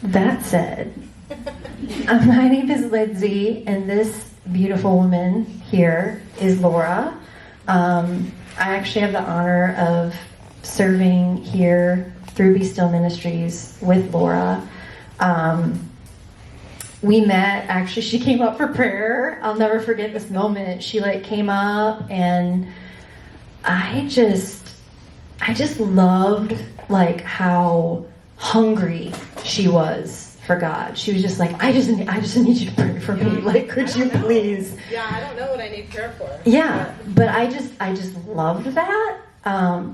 That said, my name is Lindsay, and this beautiful woman here is Laura. I actually have the honor of serving here through Be Still Ministries with Laura. We met, actually, she came up for prayer. I'll never forget this moment. She came up, and I just loved how hungry she was for God. She was just like, I just need you to pray for me. Could you please? Yeah, I don't know what I need prayer for. Yeah, but I just loved that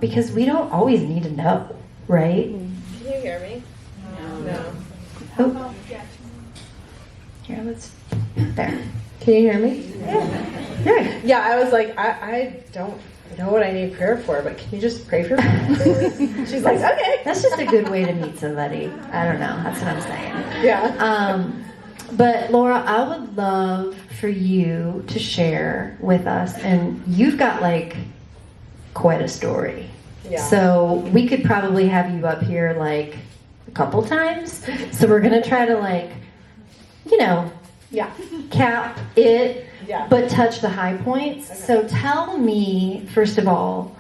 because we don't always need to know, right? Can you hear me? No. Oh. Here, there. Can you hear me? Yeah. Yeah, I was like, I don't know what I need prayer for, but can you just pray for me? She's like, okay. That's just a good way to meet somebody. I don't know. That's what I'm saying. Yeah. But Laura, I would love for you to share with us, and you've got quite a story. Yeah. So we could probably have you up here a couple times. So we're gonna try to Yeah. cap it, Yeah. but touch the high points. Okay. So tell me, first of all,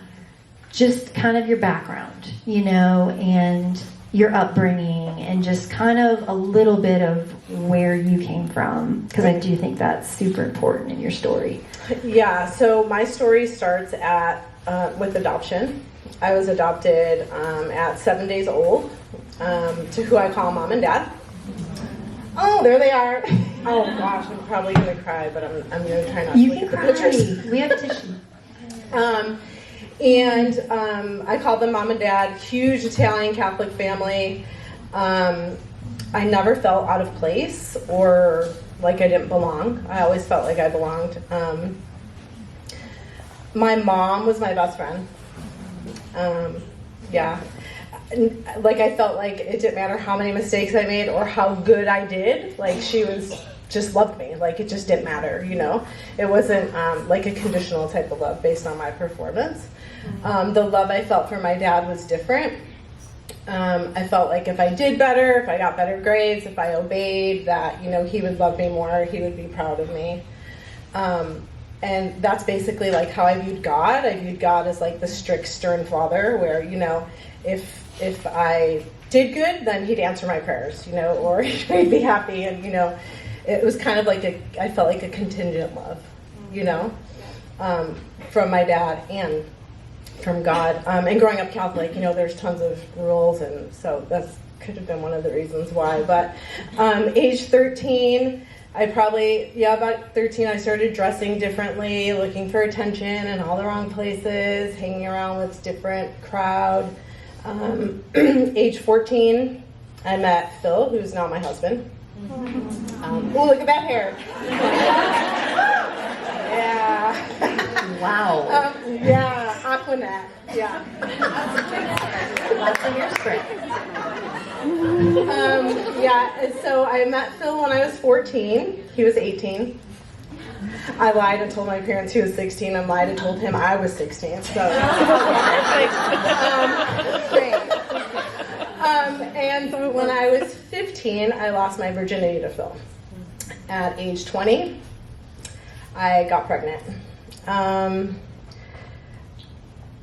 just kind of your background, and your upbringing, and just kind of a little bit of where you came from, because I do think that's super important in your story. Yeah, so my story starts with adoption. I was adopted at 7 days old to who I call mom and dad. Oh, there they are. Oh gosh, I'm probably gonna cry, but I'm gonna try not to look at the pictures. We have a tissue. I called them mom and dad. Huge Italian Catholic family. I never felt out of place or like I didn't belong. I always felt like I belonged. My mom was my best friend. Yeah. I felt like it didn't matter how many mistakes I made or how good I did. She just loved me. It just didn't matter, It wasn't a conditional type of love based on my performance. The love I felt for my dad was different. I felt like if I did better, if I got better grades, if I obeyed, that, he would love me more, he would be proud of me. And that's basically how I viewed God. I viewed God as the strict, stern father where, if I did good, then he'd answer my prayers, or he'd be happy. And, it was kind of I felt like a contingent love, from my dad and from God. And growing up Catholic, there's tons of rules. And so that's could have been one of the reasons why. But age 13, about 13, I started dressing differently, looking for attention in all the wrong places, hanging around with different crowd. Age 14, I met Phil, who's now my husband. Oh, look at that hair. Yeah. Wow. Yeah, Aquanet. Yeah. Lots of hairspray. So I met Phil when I was 14. He was 18. I lied and told my parents he was 16. I lied and told him I was 16. So great. And when I was 15, I lost my virginity to Phil. At age 20, I got pregnant. I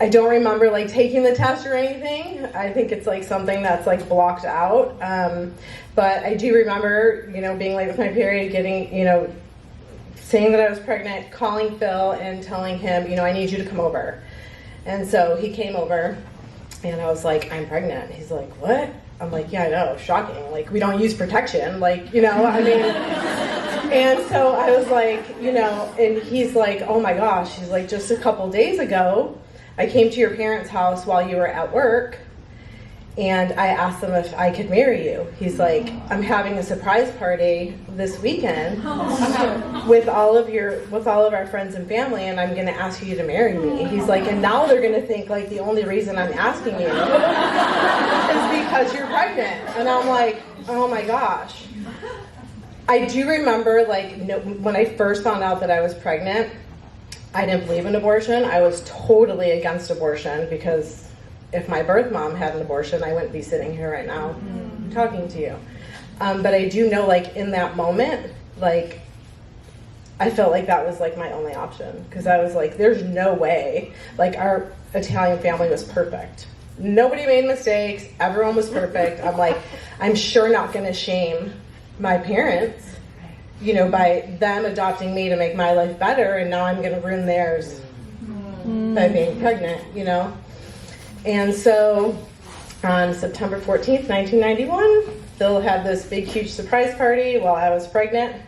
don't remember taking the test or anything. I think it's something that's blocked out. But I do remember, being late with my period, getting, saying that I was pregnant, calling Phil and telling him, I need you to come over. And so he came over and I was like, I'm pregnant. He's like, what? I'm like, yeah, I know, shocking. We don't use protection, I mean. And so I was like, and he's like, oh my gosh. He's like, just a couple days ago, I came to your parents' house while you were at work, and I asked them if I could marry you. He's like, I'm having a surprise party this weekend with all of our friends and family, and I'm going to ask you to marry me. He's like, and now they're going to think the only reason I'm asking you is because you're pregnant. And I'm like, oh my gosh. I do remember when I first found out that I was pregnant, I didn't believe in abortion. I was totally against abortion because if my birth mom had an abortion, I wouldn't be sitting here right now. talking to you. But I do know, like, in that moment, like, I felt like that was, like, my only option. Because I was like, there's no way. Like, our Italian family was perfect. Nobody made mistakes. Everyone was perfect. I'm like, I'm sure not going to shame my parents, you know, by them adopting me to make my life better, and now I'm going to ruin theirs by being pregnant, you know. And so on September 14th, 1991, Phil had this big, huge surprise party while I was pregnant.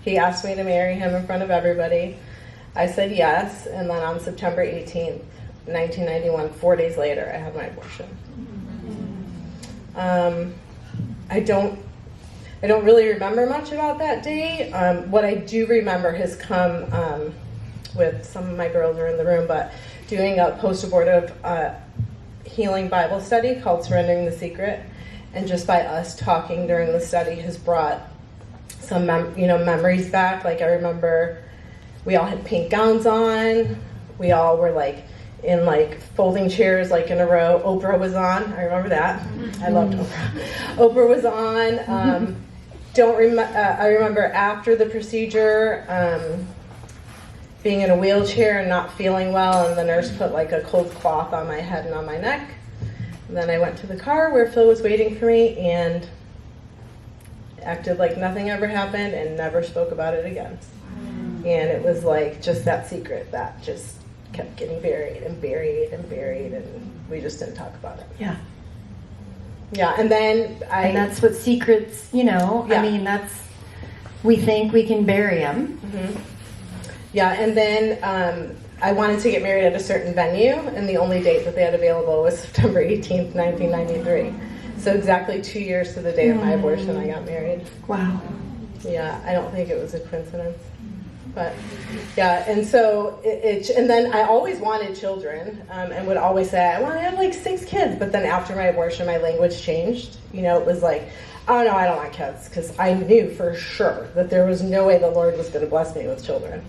He asked me to marry him in front of everybody. I said yes, and then on September 18th, 1991, 4 days later, I had my abortion. I don't really remember much about that day. What I do remember has come with some of my girls are in the room, but doing a post-abortive healing Bible study called Surrendering the Secret, and just by us talking during the study has brought some memories back. Like, I remember we all had pink gowns on. We all were like in like folding chairs, like in a row. Oprah was on. I remember that. I loved Oprah. Oprah was on. I remember after the procedure, being in a wheelchair and not feeling well, and the nurse put like a cold cloth on my head and on my neck. And then I went to the car where Phil was waiting for me and acted like nothing ever happened and never spoke about it again. And it was like just that secret that just kept getting buried and buried and buried, and we just didn't talk about it. Yeah. Yeah, and then and that's what secrets, you know, Yeah. I mean, we think we can bury them. Mm-hmm. Yeah, and then I wanted to get married at a certain venue, and the only date that they had available was September 18th, 1993. So exactly 2 years to the day of my abortion, I got married. Wow. Yeah, I don't think it was a coincidence. But yeah, and so and then I always wanted children, and would always say, I want to have like 6 kids. But then after my abortion, my language changed. You know, it was like, oh no, I don't want kids, because I knew for sure that there was no way the Lord was going to bless me with children.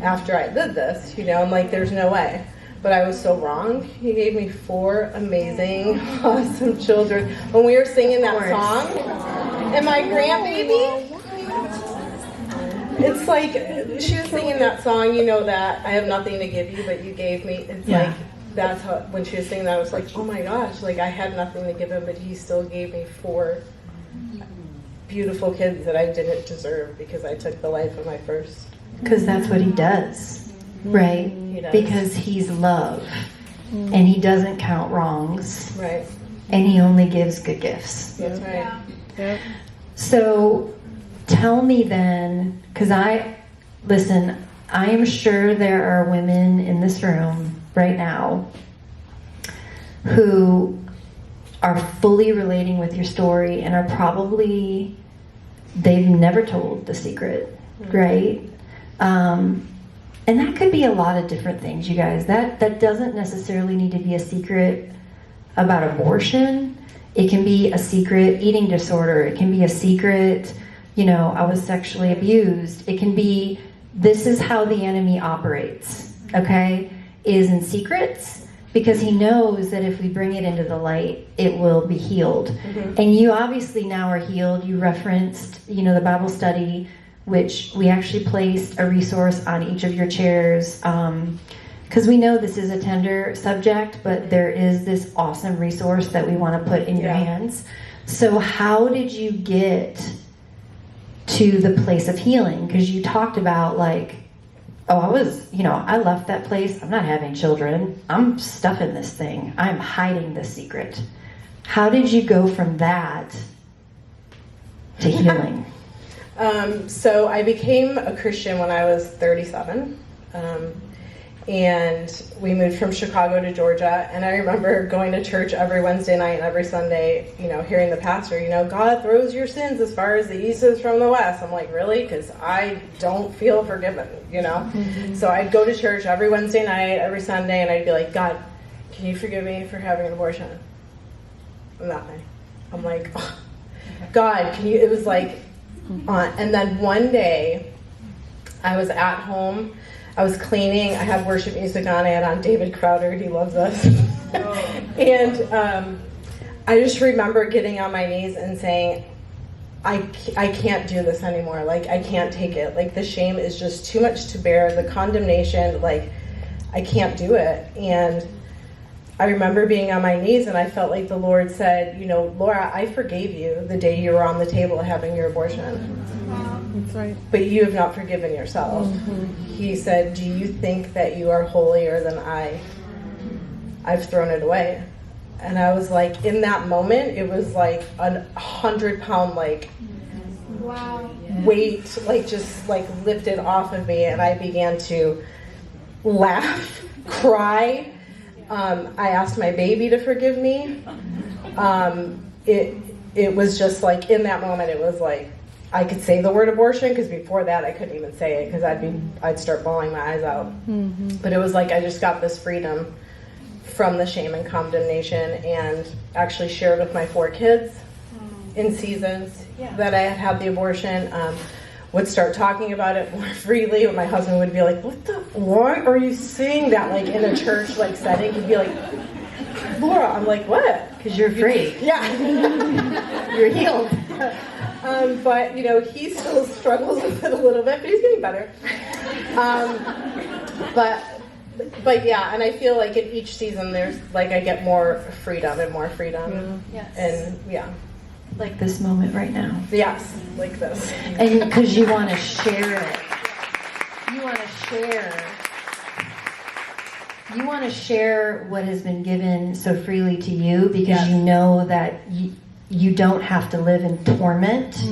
After I did this, you know, I'm like, there's no way. But I was so wrong. He gave me 4 amazing, awesome children. When we were singing that song, and my grandbaby, it's like, she was singing that song, you know, that I have nothing to give you, but you gave me. It's like, that's how, when she was singing that, I was like, oh my gosh, like I had nothing to give him, but he still gave me 4 beautiful kids that I didn't deserve because I took the life of my first. Because that's what he does, right? He does. Because he's love, and he doesn't count wrongs, Right. and he only gives good gifts. That's right. Yep. So tell me then, because I am sure there are women in this room right now who are fully relating with your story and are probably, they've never told the secret, right? And that could be a lot of different things, you guys. That doesn't necessarily need to be a secret about abortion. It can be a secret eating disorder. It can be a secret, you know, I was sexually abused. It can be, this is how the enemy operates, okay? Is in secrets, because he knows that if we bring it into the light, it will be healed. Mm-hmm. And you obviously now are healed. You referenced, you know, the Bible study, which we actually placed a resource on each of your chairs, because we know this is a tender subject, but there is this awesome resource that we want to put in your hands. So how did you get to the place of healing? Because you talked about like, oh, I left that place. I'm not having children. I'm stuffing this thing. I'm hiding this secret. How did you go from that to healing? So I became a Christian when I was 37. And we moved from Chicago to Georgia, and I remember going to church every Wednesday night and every Sunday, you know, hearing the pastor, you know, God throws your sins as far as the east is from the west. I'm like, really? Because I don't feel forgiven, you know? Mm-hmm. So I'd go to church every Wednesday night, every Sunday, and I'd be like, God, can you forgive me for having an abortion? Nothing. I'm like, oh, God, can you, it was like, and then one day I was at home, I was cleaning, I had worship music on, I had on David Crowder, he loves us. And I just remember getting on my knees and saying, I can't do this anymore. Like, I can't take it. Like, the shame is just too much to bear. The condemnation, like, I can't do it. And I remember being on my knees, and I felt like the Lord said, you know, Laura, I forgave you the day you were on the table having your abortion. Wow. That's right. But you have not forgiven yourself. He said, do you think that you are holier than I? I've thrown it away. And I was like, in that moment, it was like a 100-pound, like, Wow. weight, like, just, like, lifted off of me. And I began to laugh, cry. I asked my baby to forgive me. It was just like, in that moment, it was like, I could say the word abortion, because before that I couldn't even say it, because I'd start bawling my eyes out. But it was like I just got this freedom from the shame and condemnation, and actually shared with my 4 kids in seasons that I had had the abortion. Would start talking about it more freely. My husband would be like, why are you saying that, like, in a church, like, setting? He'd be like, Laura. I'm like, what? Because you're free. Yeah. You're healed. But, you know, he still struggles with it a little bit, but he's getting better. But yeah, and I feel like in each season there's, like, I get more freedom and more freedom. Yes. And yeah. Like this moment right now. Yes, like this. And because you want to share it. You want to share. You want to share what has been given so freely to you, because you know that you don't have to live in torment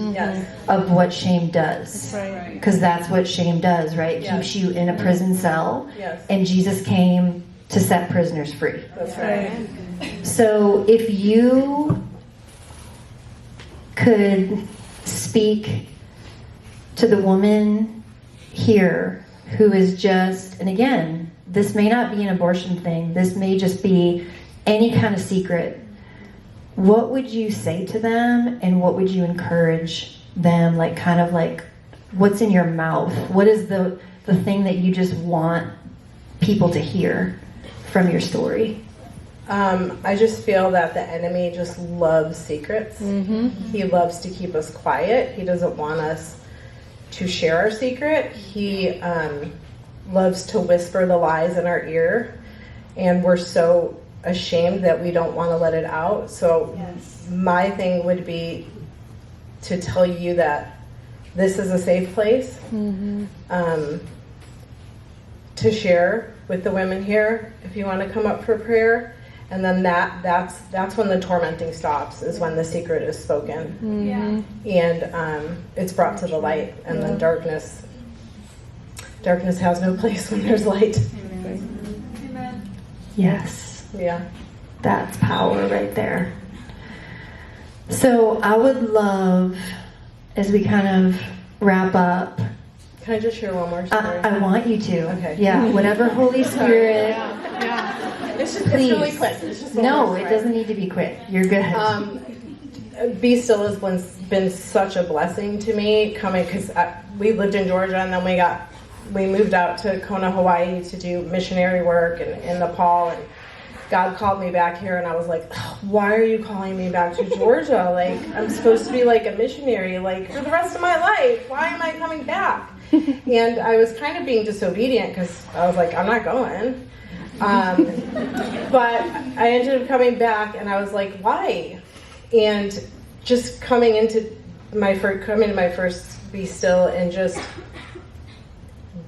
of what shame does. That's right. Because that's what shame does, right? It Yes. keeps you in a prison cell. Yes. And Jesus came to set prisoners free. That's right. So if you could speak to the woman here who is just, and again, this may not be an abortion thing, this may just be any kind of secret, what would you say to them, and what would you encourage them, like, kind of like, what's in your mouth? What is the thing that you just want people to hear from your story? I just feel that the enemy just loves secrets. He loves to keep us quiet. He doesn't want us to share our secret. He loves to whisper the lies in our ear, and we're so ashamed that we don't want to let it out. So my thing would be to tell you that this is a safe place to share with the women here if you want to come up for prayer. And then that's when the tormenting stops, is when the secret is spoken. And it's brought to the light, and then darkness has no place when there's light. Amen. Yes. Yeah. That's power right there. So I would love, as we kind of wrap up, Can I just share one more story? I want you to. Okay. Yeah, whatever Holy Spirit. It's Please. really quick. It's just one No, more it story. doesn't need to be quick. You're good. Be Still has been such a blessing to me, coming, because we lived in Georgia, and then we moved out to Kona, Hawaii to do missionary work and in Nepal, and God called me back here, and I was like, why are you calling me back to Georgia? Like, I'm supposed to be like a missionary, like, for the rest of my life. Why am I coming back? And I was kind of being disobedient, because I was like, I'm not going. But I ended up coming back, and I was like, why? And just coming into my first Be Still, and just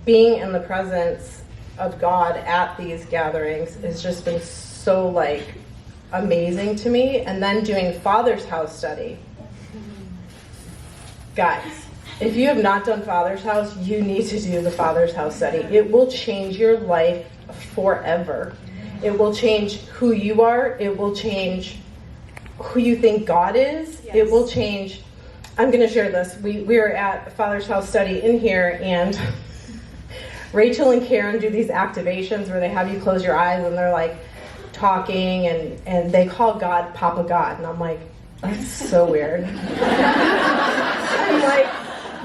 being in the presence of God at these gatherings has just been so, like, amazing to me. And then doing Father's House study. Guys, if you have not done Father's House, you need to do the Father's House study. It will change your life forever. It will change who you are. It will change who you think God is. Yes. It will change. I'm going to share this. We were at Father's House study in here, and Rachel and Karen do these activations where they have you close your eyes, and they're like talking, and they call God Papa God. And I'm like, that's so weird. I'm like,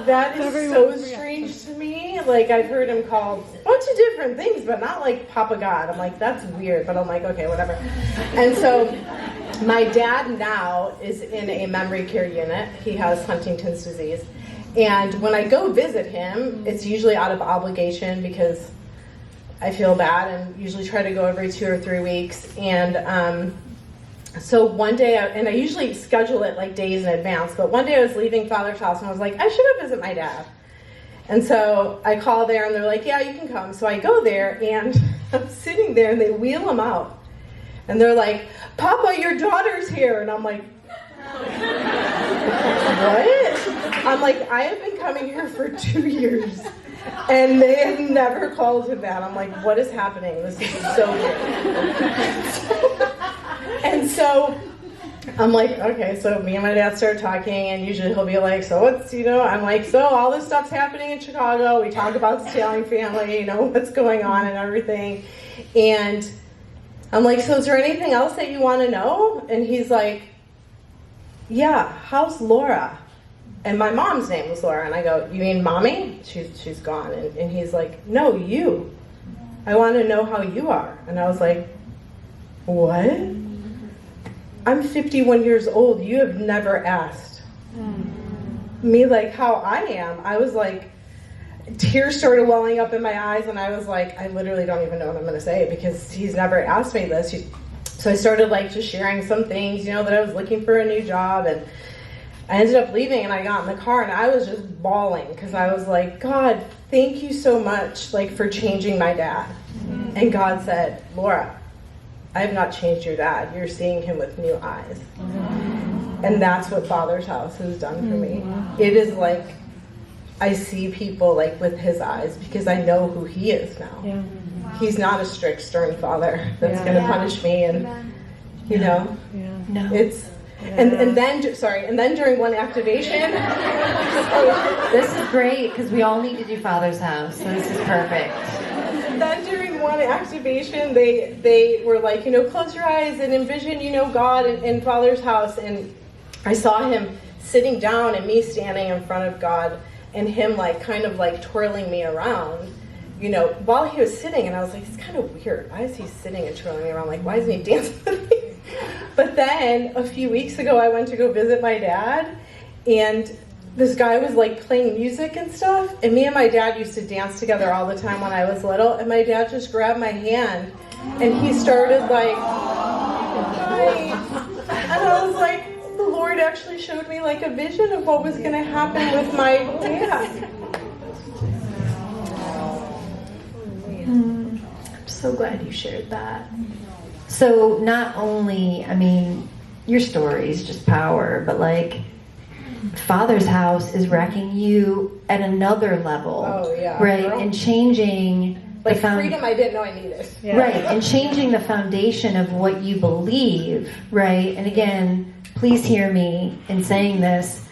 that is so strange to me. Like, I've heard him called a bunch of different things, but not like Papa God. I'm like, that's weird. But I'm like, okay, whatever. And so My dad now is in a memory care unit. He has Huntington's disease. And when I go visit him, it's usually out of obligation because I feel bad, and usually try to go every 2 or 3 weeks. And so one day, and I usually schedule it like days in advance, but one day I was leaving Father's house and I was like, I should go visit my dad. And so I call there and they're like, yeah, you can come. So I go there and I'm sitting there and they wheel him out. And they're like, Papa, your daughter's here. And I'm like, what? I'm like, I have been coming here for 2 years. And they have never called him that. I'm like, what is happening? This is so weird. And so I'm like, okay, so me and my dad start talking, and usually he'll be like, so what's, I'm like, so all this stuff's happening in Chicago. We talk about the Stalling family, what's going on and everything. And I'm like, so is there anything else that you want to know? And he's like, yeah, how's Laura? And my mom's name was Laura. And I go, you mean mommy? She's gone. And he's like, no, you. I want to know how you are. And I was like, what? I'm 51 years old. You have never asked me like how I am. I was like, tears started welling up in my eyes, and I was like, I literally don't even know what I'm going to say because he's never asked me this. So I started like just sharing some things, that I was looking for a new job, and I ended up leaving, and I got in the car and I was just bawling because I was like, God, thank you so much like for changing my dad. And God said, Laura, I have not changed your dad. You're seeing him with new eyes. And that's what Father's House has done for me. It is like I see people like with his eyes because I know who he is now. Yeah. He's not a strict, stern father that's going to punish me, and No. it's and then during one activation. This is great because we all need to do Father's House, so this is perfect. Then during one activation, they were like, close your eyes and envision, God in Father's house. And I saw him sitting down and me standing in front of God, and him like kind of like twirling me around, while he was sitting. And I was like, it's kind of weird. Why is he sitting and twirling me around? Like, why isn't he dancing with me? But then a few weeks ago, I went to go visit my dad, and this guy was like playing music and stuff, and me and my dad used to dance together all the time when I was little, and my dad just grabbed my hand and he started like, hi. And I was like, the Lord actually showed me like a vision of what was going to happen with my dad. I'm so glad you shared that. So not only, your story is just power, but like Father's House is wrecking you at another level. Oh, yeah. Right? Girl. And changing Like the freedom I didn't know I needed. Yeah. Right, and changing the foundation of what you believe, right? And again, please hear me in saying this.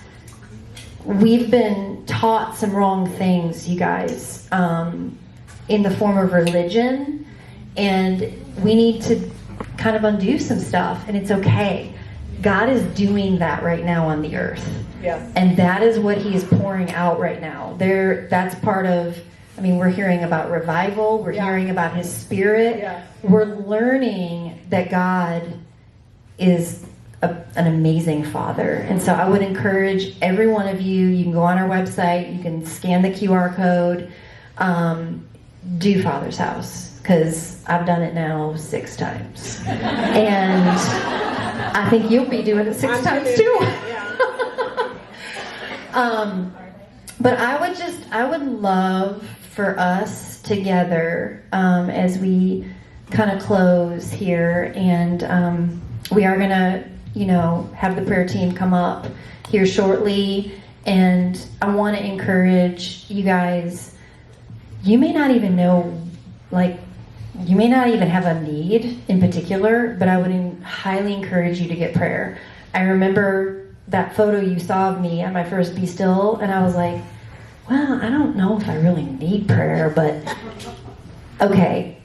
We've been taught some wrong things, you guys, in the form of religion, and we need to kind of undo some stuff, and it's okay. God is doing that right now on the earth. Yes. And that is what he is pouring out right now. That's part of, we're hearing about revival. We're hearing about his spirit. Yeah. We're learning that God is an amazing father. And so I would encourage every one of you can go on our website, you can scan the QR code, do Father's House, because I've done it now 6 times. And I think you'll be doing it 6 times too. But I would love for us together, as we kind of close here, and we are gonna, have the prayer team come up here shortly, and I want to encourage you guys. You may not even know, you may not even have a need in particular, but I would highly encourage you to get prayer. I remember that photo you saw of me at my first Be Still, and I was like, well, I don't know if I really need prayer, but okay,